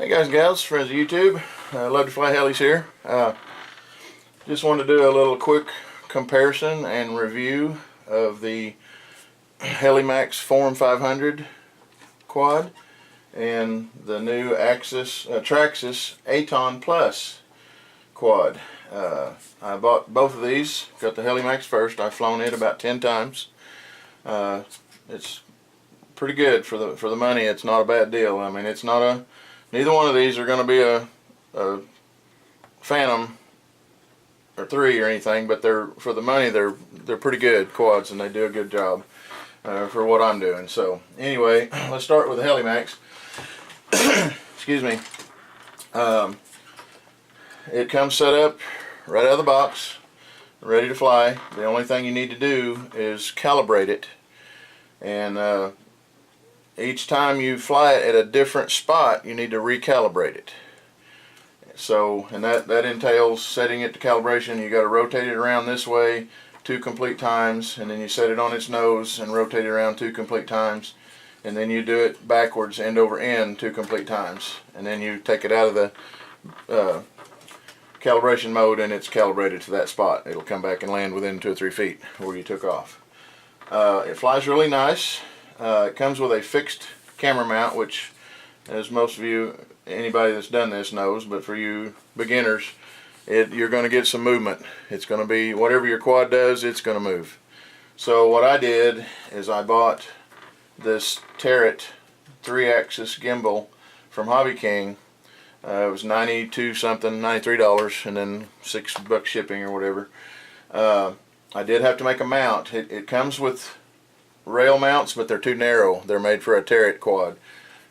Hey guys and gals, friends of YouTube, love to fly helis here. Just wanted to do a little quick comparison and review of the HeliMax Form 500 quad and the new Traxxas Aton Plus quad. I bought both of these, got the HeliMax first. I've flown it about 10 times. It's pretty good for the money. It's not a bad deal. I mean, it's not neither one of these are going to be a Phantom or 3 or anything, but for the money they're pretty good quads, and they do a good job for what I'm doing. So anyway, let's start with the HeliMax. Excuse me. It comes set up right out of the box, ready to fly. The only thing you need to do is calibrate it, and each time you fly it at a different spot, you need to recalibrate it. So, and that entails setting it to calibration. You got to rotate it around this way 2 complete times, and then you set it on its nose and rotate it around 2 complete times, and then you do it backwards, end over end, 2 complete times, and then you take it out of the calibration mode, and it's calibrated to that spot. It'll come back and land within 2 or 3 feet where you took off. It flies really nice. It comes with a fixed camera mount, which, as most of you, anybody that's done this knows, but for you beginners, you're going to get some movement. It's going to be, whatever your quad does, it's going to move. So what I did is I bought this Turret 3-axis gimbal from Hobby King. It was $92 something, $93, and then $6 shipping or whatever. I did have to make a mount. It comes with rail mounts, but they're too narrow. They're made for a Turret quad.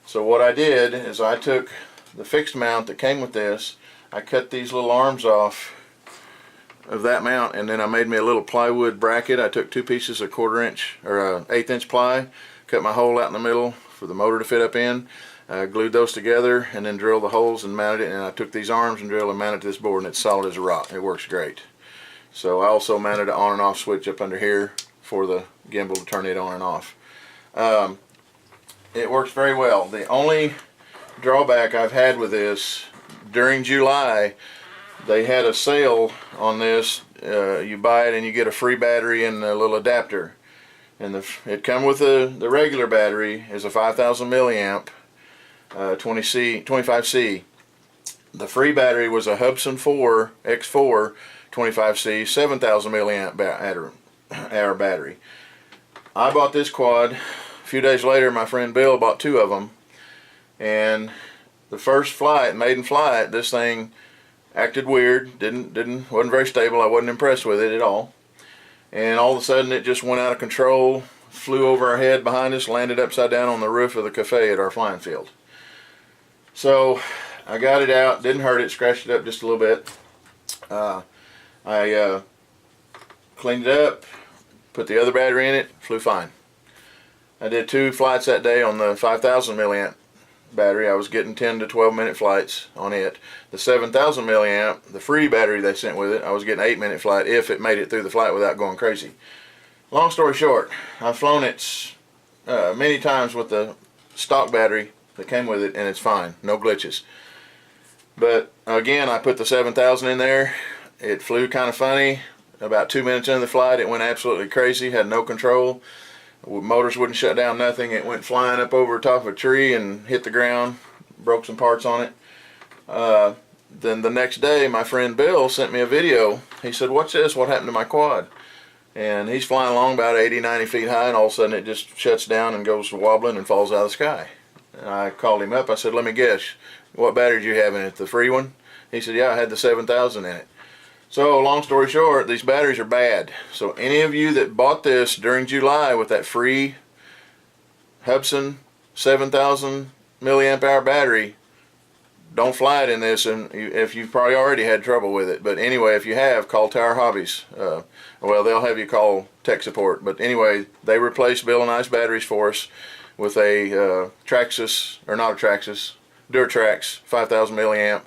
So what I did is I took the fixed mount that came with this, I cut these little arms off of that mount, and then I made me a little plywood bracket. I took 2 pieces of 1/4 inch or 1/8 inch ply, cut my hole out in the middle for the motor to fit up in, glued those together, and then drilled the holes and mounted it. And I took these arms and drilled and mounted to this board, and it's solid as a rock. It works great. So I also mounted an on and off switch up under here for the gimbal to turn it on and off. It works very well. The only drawback I've had with this, during July they had a sale on this. You buy it and you get a free battery and a little adapter, and it come with the regular battery is a 5,000 milliamp 25C. The free battery was a Hubsan 4 X4 25C 7,000 milliamp hour battery. I bought this quad. A few days later, my friend Bill bought 2 of them, and the first flight, maiden flight, this thing acted weird. Wasn't very stable. I wasn't impressed with it at all. And all of a sudden, it just went out of control, flew over our head behind us, landed upside down on the roof of the cafe at our flying field. So I got it out. Didn't hurt it. Scratched it up just a little bit. I cleaned it up, put the other battery in it, flew fine. I did 2 flights that day on the 5,000 milliamp battery. I was getting 10 to 12 minute flights on it. The 7,000 milliamp, the free battery they sent with it, I was getting 8-minute flight if it made it through the flight without going crazy. Long story short, I've flown it many times with the stock battery that came with it, and it's fine, no glitches. But again, I put the 7,000 in there. It flew kind of funny. About 2 minutes into the flight, it went absolutely crazy, had no control. Motors wouldn't shut down, nothing. It went flying up over the top of a tree and hit the ground, broke some parts on it. Then the next day, my friend Bill sent me a video. He said, "What's this? What happened to my quad?" And he's flying along about 80, 90 feet high, and all of a sudden it just shuts down and goes wobbling and falls out of the sky. And I called him up. I said, "Let me guess, what battery did you have in it? The free one?" He said, "Yeah, I had the 7,000 in it." So long story short, these batteries are bad. So any of you that bought this during July with that free Hubsan 7,000 milliamp hour battery, don't fly it in this, and if you've probably already had trouble with it. But anyway, if you have, call Tower Hobbies. Well, they'll have you call tech support. But anyway, they replaced Bill and I's batteries for us with a Traxxas, or not a Traxxas, Durtrax 5,000 milliamp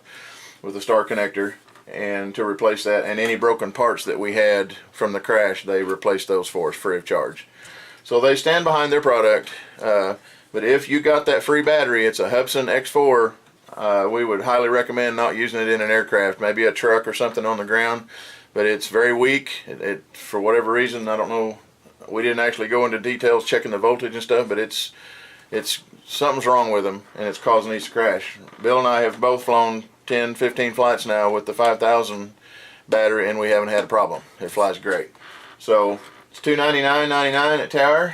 with a star connector. And to replace that, and any broken parts that we had from the crash, they replaced those for us free of charge. So they stand behind their product. But if you got that free battery, it's a Hubsan X4 we would highly recommend not using it in an aircraft, maybe a truck or something on the ground. But it's very weak. It for whatever reason, I don't know. We didn't actually go into details checking the voltage and stuff, but it's something's wrong with them, and it's causing these to crash. Bill and I have both flown 10, 15 flights now with the 5000 battery, and we haven't had a problem. It flies great. So it's $299.99 at Tower.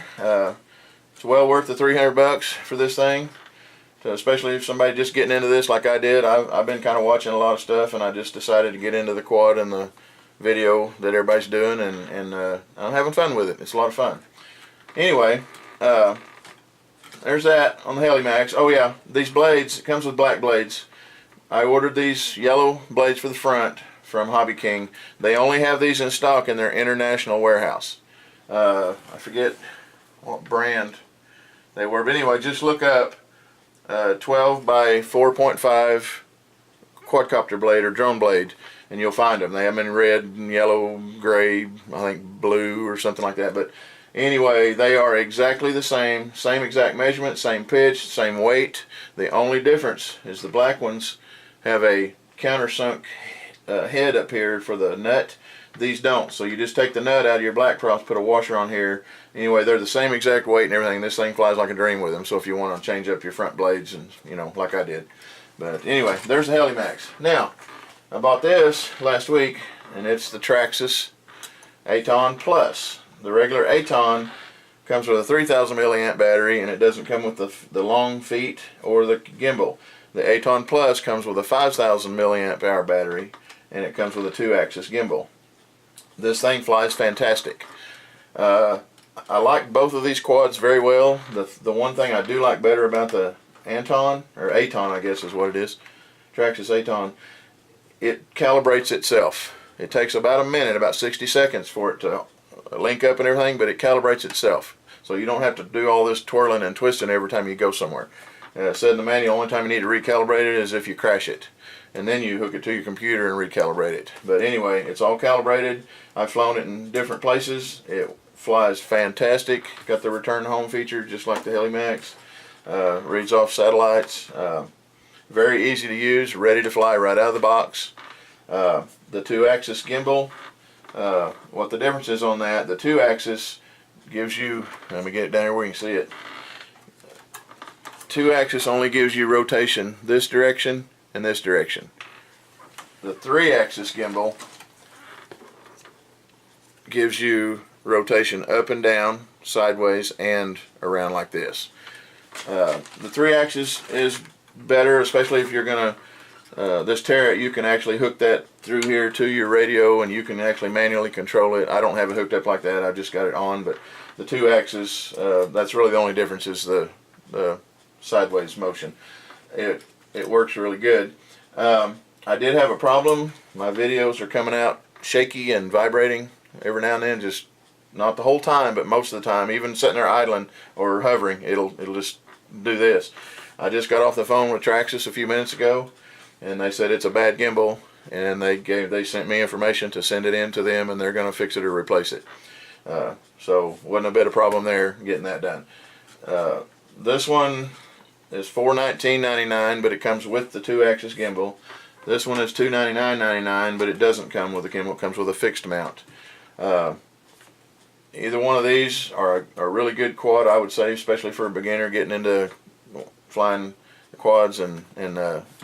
It's well worth the $300 for this thing. So especially if somebody just getting into this like I did. I've been kind of watching a lot of stuff, and I just decided to get into the quad and the video that everybody's doing, and I'm having fun with it. It's a lot of fun. Anyway, there's that on the HeliMax. Oh yeah, these blades, it comes with black blades. I ordered these yellow blades for the front from Hobby King. They only have these in stock in their international warehouse. I forget what brand they were, but anyway, just look up 12 by 4.5 quadcopter blade or drone blade, and you'll find them. They have them in red and yellow, gray, I think blue or something like that. But anyway, they are exactly the same exact measurement, same pitch, same weight. The only difference is the black ones have a countersunk head up here for the nut. These don't. So you just take the nut out of your black props, put a washer on here. Anyway, they're the same exact weight and everything. This thing flies like a dream with them. So if you want to change up your front blades, and like I did. But anyway, there's the HeliMax. Now, I bought this last week, and it's the Traxxas Aton Plus. The regular Aton comes with a 3000 milliamp battery, and it doesn't come with the long feet or the gimbal. The Aton Plus comes with a 5000 milliamp hour battery, and it comes with a 2-axis gimbal. This thing flies fantastic. I like both of these quads very well. The one thing I do like better about the Aton, or Aton I guess is what it is, Traxxas Aton, it calibrates itself. It takes about a minute, about 60 seconds for it to link up and everything, but it calibrates itself. So you don't have to do all this twirling and twisting every time you go somewhere. It said in the manual, the only time you need to recalibrate it is if you crash it. And then you hook it to your computer and recalibrate it. But anyway, it's all calibrated. I've flown it in different places. It flies fantastic. Got the return home feature just like the HeliMax. Reads off satellites. Very easy to use, ready to fly right out of the box. The 2-axis gimbal, what the difference is on that, the 2-axis gives you, let me get it down here where you can see it. 2-axis only gives you rotation this direction and this direction. The 3-axis gimbal gives you rotation up and down, sideways, and around like this. The 3-axis is better, especially if you're gonna this turret. You can actually hook that through here to your radio, and you can actually manually control it. I don't have it hooked up like that. I've just got it on. But the 2-axis, that's really the only difference, is the sideways motion. It works really good. I did have a problem. My videos are coming out shaky and vibrating every now and then, just not the whole time, but most of the time. Even sitting there idling or hovering, it'll just do this. I just got off the phone with Traxxas a few minutes ago, and they said it's a bad gimbal, and they sent me information to send it in to them, and they're going to fix it or replace it. So wasn't a bit of problem there getting that done. This one is $419.99, but it comes with the 2-axis gimbal. This one is $299.99, but it doesn't come with a gimbal. It comes with a fixed mount. Either one of these are a really good quad, I would say, especially for a beginner getting into flying the quads and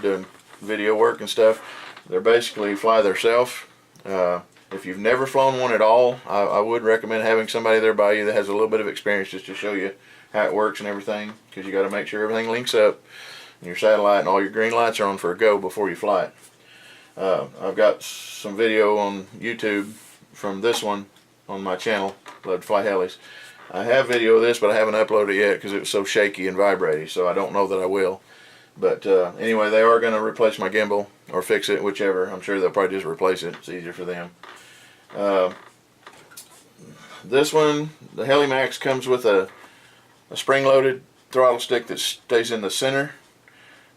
doing video work and stuff. They're basically fly themselves. If you've never flown one at all, I would recommend having somebody there by you that has a little bit of experience, just to show you how it works and everything, because you got to make sure everything links up and your satellite and all your green lights are on for a go before you fly it. I've got some video on YouTube from this one on my channel, Love to Fly Helis. I have video of this, but I haven't uploaded it yet because it was so shaky and vibrating, so I don't know that I will. But anyway, they are going to replace my gimbal, or fix it, whichever. I'm sure they'll probably just replace it. It's easier for them. This one, the HeliMax, comes with a spring-loaded throttle stick that stays in the center.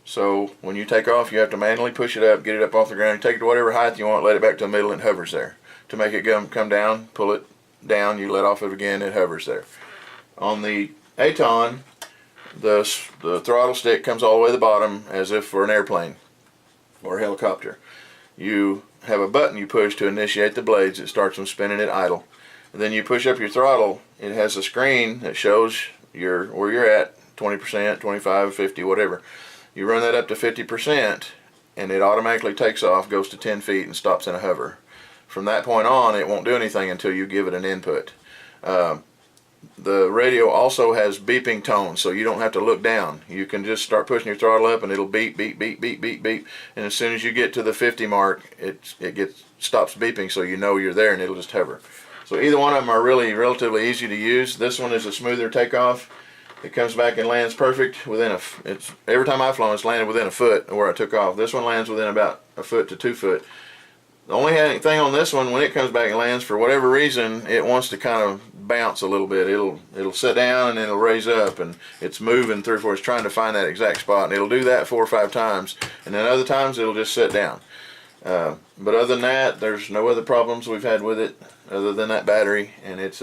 So when you take off, you have to manually push it up, get it up off the ground, take it to whatever height you want, let it back to the middle, and it hovers there. To make it come down, pull it down, you let off it again, it hovers there. On the Aton, the throttle stick comes all the way to the bottom as if for an airplane or a helicopter. You have a button you push to initiate the blades. It starts them spinning at idle. And then you push up your throttle. It has a screen that shows where you're at, 20%, 25, 50, whatever. You run that up to 50% and it automatically takes off, goes to 10 feet and stops in a hover. From that point on, it won't do anything until you give it an input. The radio also has beeping tones, so you don't have to look down. You can just start pushing your throttle up and it'll beep, beep, beep, beep, beep, beep. And as soon as you get to the 50 mark, it stops beeping, so you know you're there and it'll just hover. So either one of them are really relatively easy to use. This one is a smoother takeoff. It comes back and lands perfect within every time I've flown, it's landed within a foot of where I took off. This one lands within about a foot to 2 foot. The only thing on this one, when it comes back and lands, for whatever reason, it wants to kind of bounce a little bit. It'll sit down and then it'll raise up, and it's moving through for it's trying to find that exact spot, and it'll do that 4 or 5 times, and then other times it'll just sit down. But other than that, there's no other problems we've had with it other than that battery, and it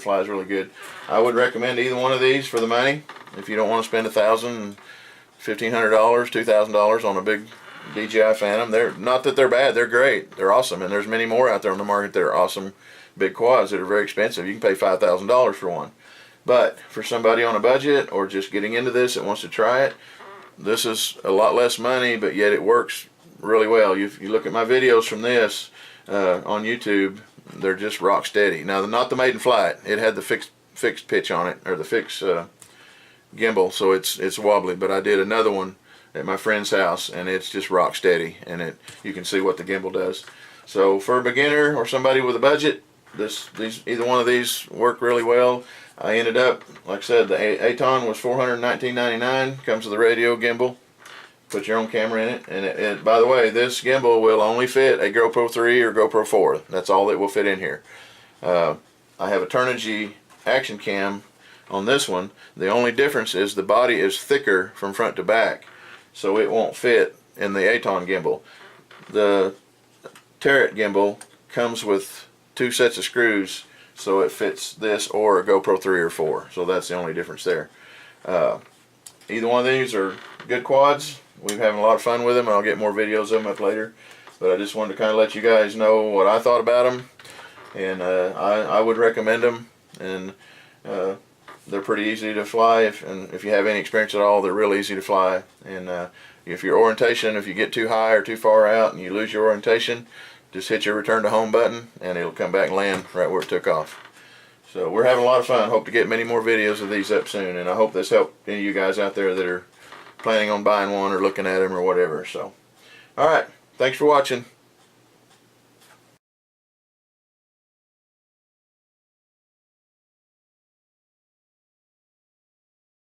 flies really good. I would recommend either one of these for the money. If you don't want to spend $1,000, $1,500, $2,000 on a big DJI Phantom, they're not that they're bad, they're great, they're awesome, and there's many more out there on the market that are awesome big quads that are very expensive. You can pay $5,000 for one. But for somebody on a budget or just getting into this that wants to try it, this is a lot less money, but yet it works really well. You look at my videos from this on YouTube, they're just rock steady. Now, not the maiden flight. It had the fixed pitch on it, or the fixed gimbal, so it's wobbly. But I did another one at my friend's house, and it's just rock steady, and you can see what the gimbal does. So for a beginner or somebody with a budget, either one of these work really well. I ended up, like I said, the Aton was $419.99. Comes with a radio gimbal. Put your own camera in it, and by the way, this gimbal will only fit a GoPro 3 or GoPro 4. That's all that will fit in here. I have a Turnigy action cam on this one. The only difference is the body is thicker from front to back, so it won't fit in the Aton gimbal. The Turret gimbal comes with 2 sets of screws, so it fits this or a GoPro 3 or 4. So that's the only difference there. Either one of these are good quads. We're having a lot of fun with them, and I'll get more videos of them up later. But I just wanted to kind of let you guys know what I thought about them, and I would recommend them. And they're pretty easy to fly, if you have any experience at all, they're real easy to fly. And if your orientation, if you get too high or too far out and you lose your orientation, just hit your return to home button and it'll come back and land right where it took off. So we're having a lot of fun. Hope to get many more videos of these up soon, and I hope this helped any of you guys out there that are planning on buying one or looking at them or whatever. So, alright, thanks for watching.